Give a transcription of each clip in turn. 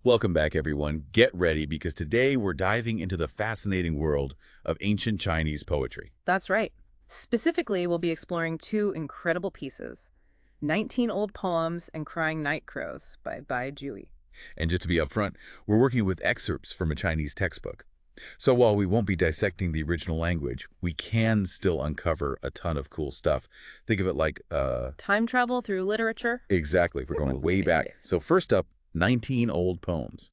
Welcome back, everyone. Get ready because today we're diving into the fascinating world of ancient Chinese poetry. That's right. Specifically, we'll be exploring two incredible pieces, 19 Old Poems and Crying Night Crows by Bai Jui. And just to be upfront, we're working with excerpts from a Chinese textbook. So while we won't be dissecting the original language, we can still uncover a ton of cool stuff. Think of it like, Time travel through literature? exactly, we're going way back. So first up, 19 old poems.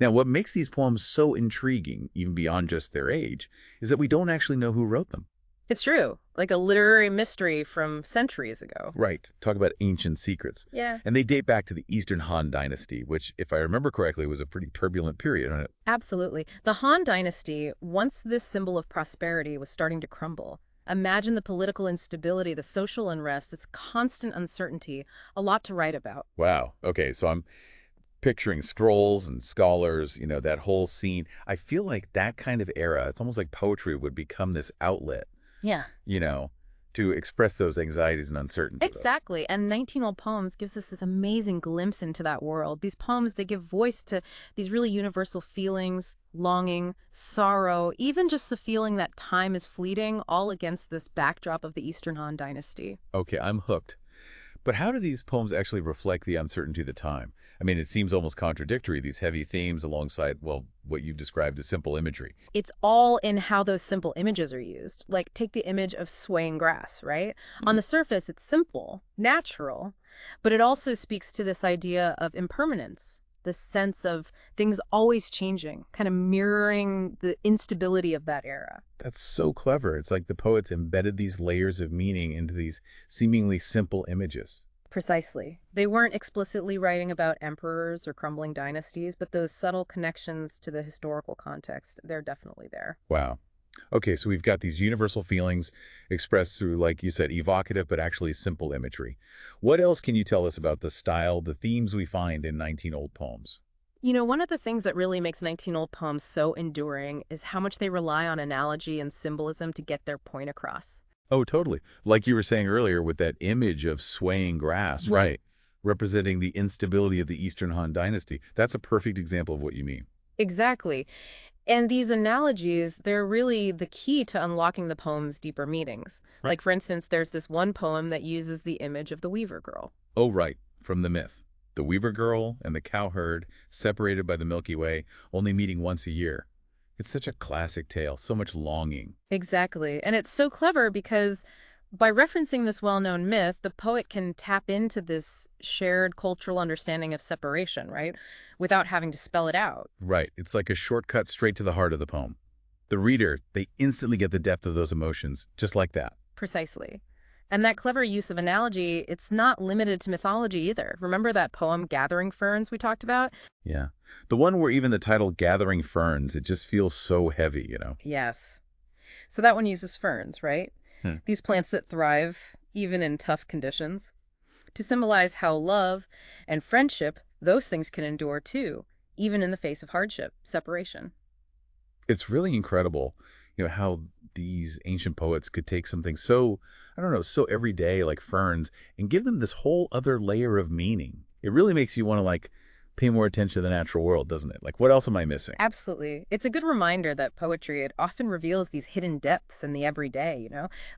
Now, what makes these poems so intriguing, even beyond just their age, is that we don't actually know who wrote them. It's true, like a literary mystery from centuries ago. Right. Talk about ancient secrets. Yeah, And they date back to the Eastern Han Dynasty, which, if I remember correctly, was a pretty turbulent period. absolutely. The Han Dynasty, once this symbol of prosperity was starting to crumble. Imagine the political instability, the social unrest, its constant uncertainty, a lot to write about. Wow. Okay, so I'm picturing scrolls and scholars, that whole scene. I feel like that kind of era, it's almost like poetry would become this outlet, Yeah. you know, to express those anxieties and uncertainty. Exactly. And 19 Old Poems gives us this amazing glimpse into that world. These poems, they give voice to these really universal feelings, longing, sorrow, even just the feeling that time is fleeting, all against this backdrop of the Eastern Han Dynasty. Okay, I'm hooked. But how do these poems actually reflect the uncertainty of the time? I mean, it seems almost contradictory, these heavy themes alongside, well, what you've described as simple imagery. It's all in how those simple images are used. Like, take the image of swaying grass, right? On the surface, it's simple, natural, but it also speaks to this idea of impermanence, this sense of things always changing, kind of mirroring the instability of that era. That's so clever. It's like the poets embedded these layers of meaning into these seemingly simple images. Precisely. They weren't explicitly writing about emperors or crumbling dynasties, but those subtle connections to the historical context, they're definitely there. Wow. Okay, so we've got these universal feelings expressed through, like you said, evocative but actually simple imagery. What else can you tell us about the style, the themes we find in 19 old poems? You know, one of the things that really makes 19 Old Poems so enduring is how much they rely on analogy and symbolism to get their point across. Oh, totally. Like you were saying earlier with that image of swaying grass, Right. right? Representing the instability of the Eastern Han Dynasty. That's a perfect example of what you mean. Exactly. And these analogies, they're really the key to unlocking the poem's deeper meanings. Right. Like, for instance, there's this one poem that uses the image of the Weaver Girl. Oh, right. From the myth. The Weaver Girl and the cowherd, separated by the Milky Way, only meeting once a year. It's such a classic tale, so much longing. Exactly. And it's so clever because by referencing this well-known myth, the poet can tap into this shared cultural understanding of separation, right? Without having to spell it out. Right. It's like a shortcut straight to the heart of the poem. The reader, they instantly get the depth of those emotions, just like that. Precisely. And that clever use of analogy, it's not limited to mythology either. Remember that poem, Gathering Ferns, we talked about? Yeah. The one where even the title Gathering Ferns, it just feels so heavy. Yes. So that one uses ferns, right? Hmm. These plants that thrive even in tough conditions. To symbolize how love and friendship, those things can endure too, even in the face of hardship, separation. It's really incredible, how these ancient poets could take something so, I don't know, so everyday like ferns and give them this whole other layer of meaning. It really makes you want to like pay more attention to the natural world, doesn't it? Like, what else am I missing? Absolutely. It's a good reminder that poetry, it often reveals these hidden depths in the everyday,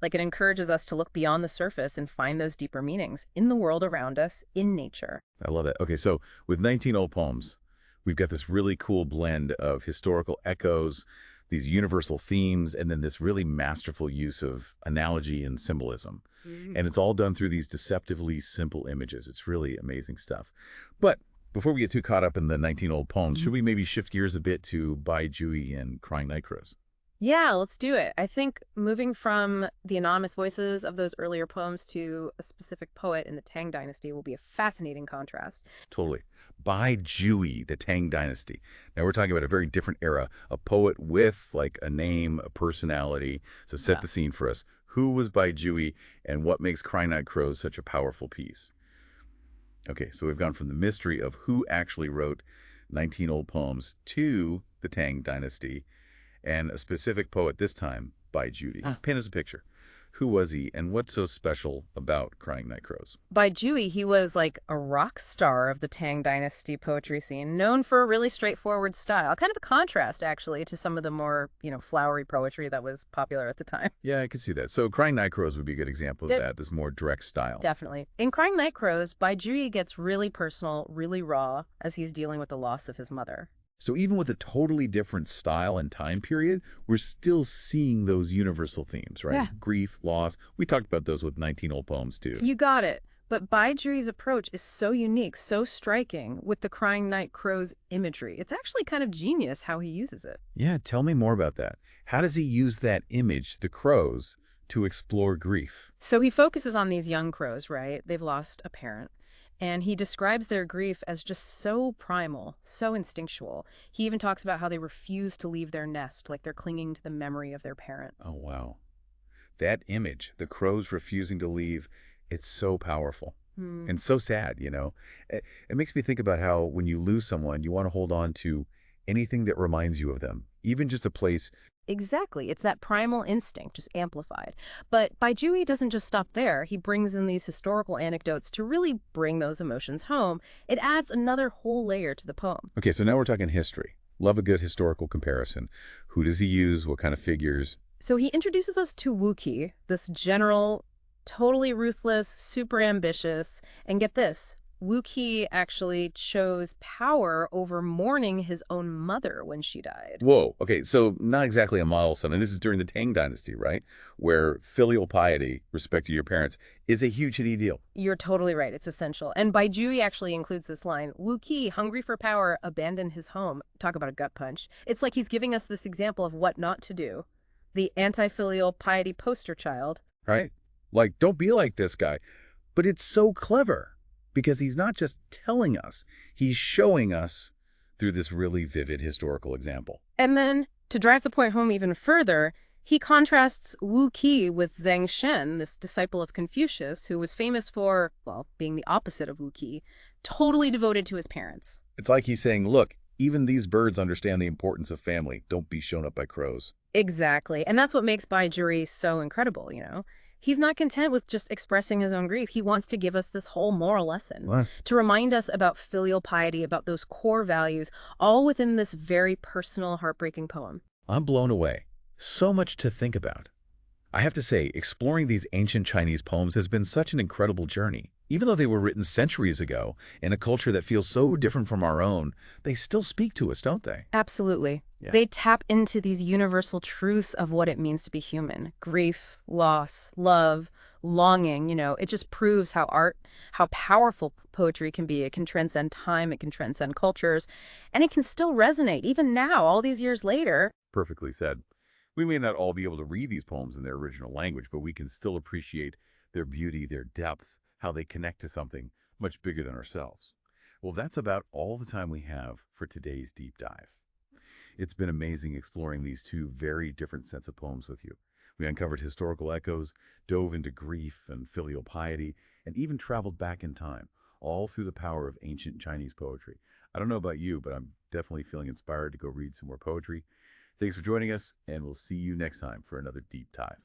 Like it encourages us to look beyond the surface and find those deeper meanings in the world around us, in nature. I love it. Okay, so with 19 old poems, we've got this really cool blend of historical echoes, these universal themes, and then this really masterful use of analogy and symbolism. And it's all done through these deceptively simple images. It's really amazing stuff. But before we get too caught up in the 19 old poems, should we maybe shift gears a bit to Bai Jui and Crying Night Crows? Yeah, let's do it. I think moving from the anonymous voices of those earlier poems to a specific poet in the Tang Dynasty will be a fascinating contrast. Totally. Bai Jui, the Tang Dynasty. Now we're talking about a very different era, a poet with like a name, a personality. So set Yeah. the scene for us. Who was Bai Jui and what makes Crying Night Crows such a powerful piece? Okay, so we've gone from the mystery of who actually wrote 19 old poems to the Tang Dynasty and a specific poet this time, Bai Jui. Paint us a picture. Who was he, and what's so special about Crying Night Crows? Bai Jui, he was like a rock star of the Tang Dynasty poetry scene, known for a really straightforward style. Kind of a contrast, actually, to some of the more, flowery poetry that was popular at the time. Yeah, I can see that. So Crying Night Crows would be a good example of It- that, this more direct style. Definitely. In Crying Night Crows, Bai Jui gets really personal, really raw, as he's dealing with the loss of his mother. So even with a totally different style and time period, we're still seeing those universal themes, right? Yeah. Grief, loss. We talked about those with 19 Old Poems, too. You got it. But Bai Jui's approach is so unique, so striking with the Crying Night Crow's imagery. It's actually kind of genius how he uses it. Yeah, tell me more about that. How does he use that image, the crows, to explore grief? So he focuses on these young crows, right? They've lost a parent. And he describes their grief as just so primal, so instinctual. He even talks about how they refuse to leave their nest, like they're clinging to the memory of their parent. Oh, wow. That image, the crows refusing to leave, it's so powerful and so sad, It makes me think about how when you lose someone, you want to hold on to anything that reminds you of them, even just a place. Exactly. It's that primal instinct, just amplified. But Bai Jui doesn't just stop there. He brings in these historical anecdotes to really bring those emotions home. It adds another whole layer to the poem. Okay, so now we're talking history. Love a good historical comparison. Who does he use? What kind of figures? So he introduces us to Wu Qi, this general, totally ruthless, super ambitious. And get this, Wu Qi actually chose power over mourning his own mother when she died. Whoa, okay, so not exactly a model son, and this is during the Tang Dynasty, right? Where filial piety, respect to your parents, is a huge deal. You're totally right. It's essential. And Bai Jui actually includes this line, Wu Qi, hungry for power, abandoned his home. Talk about a gut punch. It's like he's giving us this example of what not to do. The anti-filial piety poster child. Right? Like, don't be like this guy. But it's so clever because he's not just telling us, he's showing us through this really vivid historical example. And then, to drive the point home even further, he contrasts Wu Qi with Zhang Shen, this disciple of Confucius, who was famous for, well, being the opposite of Wu Qi, totally devoted to his parents. It's like he's saying, look, even these birds understand the importance of family. Don't be shown up by crows. Exactly. And that's what makes Bai Jui so incredible, He's not content with just expressing his own grief. He wants to give us this whole moral lesson, What? to remind us about filial piety, about those core values, all within this very personal, heartbreaking poem. I'm blown away. So much to think about. I have to say, exploring these ancient Chinese poems has been such an incredible journey. Even though they were written centuries ago in a culture that feels so different from our own, they still speak to us, don't they? Absolutely. Yeah. They tap into these universal truths of what it means to be human. Grief, loss, love, longing, it just proves how how powerful poetry can be. It can transcend time, it can transcend cultures, and it can still resonate, even now, all these years later. Perfectly said. We may not all be able to read these poems in their original language, but we can still appreciate their beauty, their depth, how they connect to something much bigger than ourselves. Well, that's about all the time we have for today's deep dive. It's been amazing exploring these two very different sets of poems with you. We uncovered historical echoes, dove into grief and filial piety, and even traveled back in time, all through the power of ancient Chinese poetry. I don't know about you, but I'm definitely feeling inspired to go read some more poetry. Thanks for joining us, and we'll see you next time for another deep dive.